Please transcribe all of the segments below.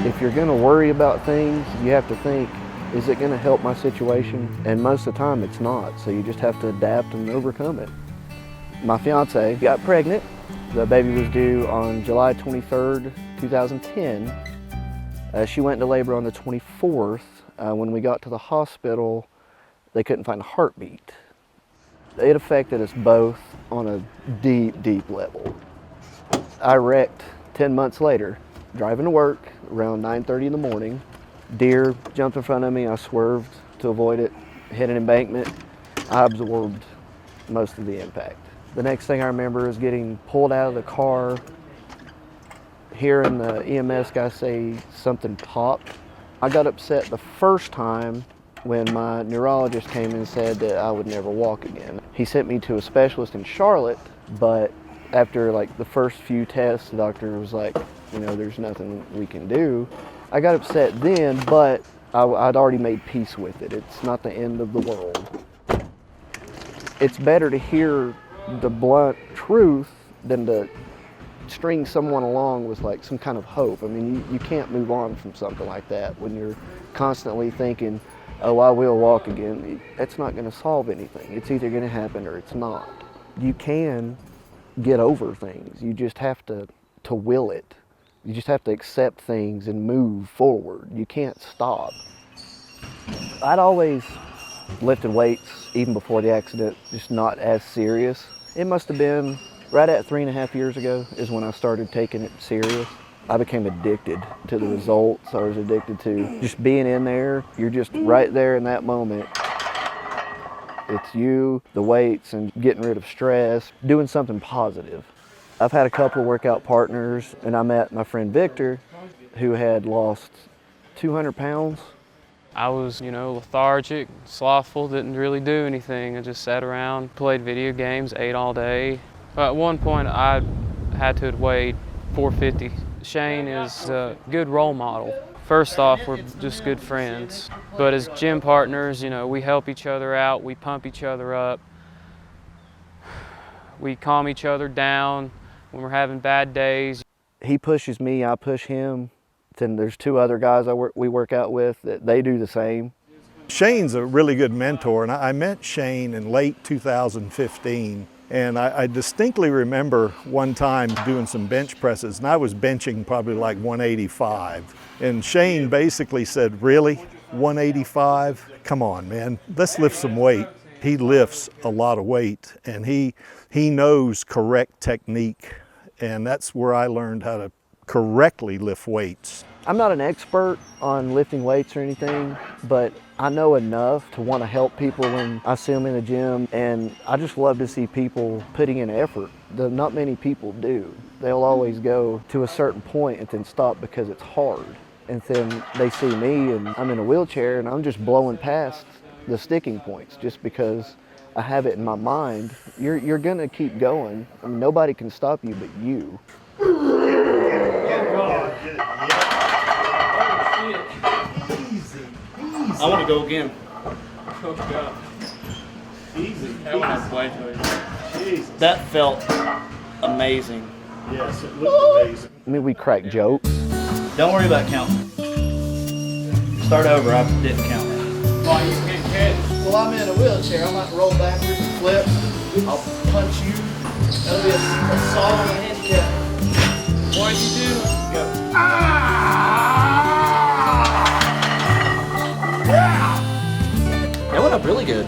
If you're gonna worry about things, you have to think, is it gonna help my situation? And most of the time it's not, so you just have to adapt and overcome it. My fiance got pregnant. The baby was due on July 23rd, 2010. She went into labor on the 24th. When we got to the hospital, they couldn't find a heartbeat. It affected us both on a deep, deep level. I wrecked 10 months later, driving to work around 9:30 in the morning. Deer jumped in front of me. I swerved to avoid it, hit an embankment. I absorbed most of the impact. The next thing I remember is getting pulled out of the car, hearing the EMS guy say something popped. I got upset the first time when my neurologist came and said that I would never walk again. He sent me to a specialist in Charlotte, but after like the first few tests, the doctor was like, there's nothing we can do. I got upset then, but I'd already made peace with it. It's not the end of the world. It's better to hear the blunt truth than to string someone along with like some kind of hope. I mean, you can't move on from something like that when you're constantly thinking, oh, I will walk again. That's not going to solve anything. It's either going to happen or it's not. You can get over things. You just have to will it. You just have to accept things and move forward. You can't stop. I'd always lifted weights even before the accident, just not as serious. It must have been right at 3.5 years ago is when I started taking it serious. I became addicted to the results. I was addicted to just being in there. You're just right there in that moment. It's you, the weights, and getting rid of stress, doing something positive. I've had a couple of workout partners, and I met my friend Victor, who had lost 200 pounds. I was, lethargic, slothful, didn't really do anything. I just sat around, played video games, ate all day. At one point, I had to have weighed 450. Shane is a good role model. First off, we're just good friends. But as gym partners, we help each other out, we pump each other up. We calm each other down when we're having bad days. He pushes me, I push him. Then there's 2 other guys we work out with that they do the same. Shane's a really good mentor, and I met Shane in late 2015. And I distinctly remember one time doing some bench presses, and I was benching probably like 185. And Shane basically said, really, 185? Come on, man, let's lift some weight. He lifts a lot of weight, and he knows correct technique. And that's where I learned how to correctly lift weights. I'm not an expert on lifting weights or anything, but I know enough to want to help people when I see them in the gym, and I just love to see people putting in effort. Not many people do. They'll always go to a certain point and then stop because it's hard. And then they see me and I'm in a wheelchair and I'm just blowing past the sticking points just because I have it in my mind. You're gonna keep going. I mean, nobody can stop you but you. I want to go again. Oh, God. Easy. That one has way too easy. That felt amazing. Yes, it looked amazing. I mean, we crack jokes. Don't worry about counting. Start over. I didn't count. Why you can't catch? Well, I'm in a wheelchair. I might roll backwards and flip. I'll punch you. That'll be a assault on a handicap. What'd you do? Go. That went up really good.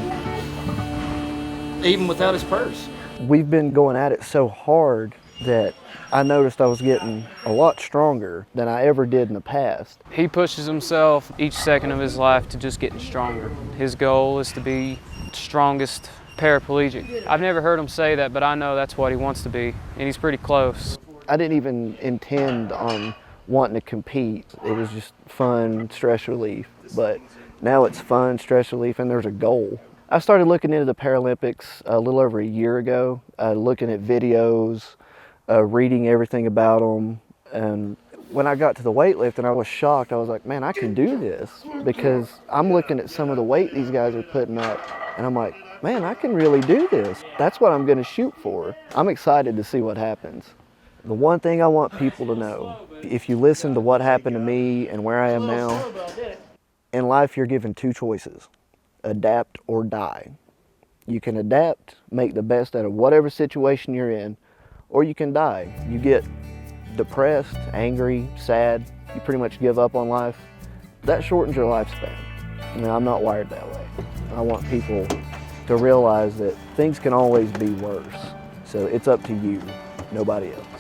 Even without his purse. We've been going at it so hard that I noticed I was getting a lot stronger than I ever did in the past. He pushes himself each second of his life to just getting stronger. His goal is to be the strongest paraplegic. I've never heard him say that, but I know that's what he wants to be, and he's pretty close. I didn't even intend on wanting to compete. It was just fun, stress relief. But now it's fun, stress relief, and there's a goal. I started looking into the Paralympics a little over a year ago, looking at videos, reading everything about them. And when I got to the weightlifting, I was shocked. I was like, man, I can do this, because I'm looking at some of the weight these guys are putting up, and I'm like, man, I can really do this. That's what I'm going to shoot for. I'm excited to see what happens. The one thing I want people to know, if you listen to what happened to me and where I am now, in life you're given two choices, adapt or die. You can adapt, make the best out of whatever situation you're in, or you can die. You get depressed, angry, sad, you pretty much give up on life. That shortens your lifespan. Now, I'm not wired that way. I want people to realize that things can always be worse. So it's up to you, nobody else.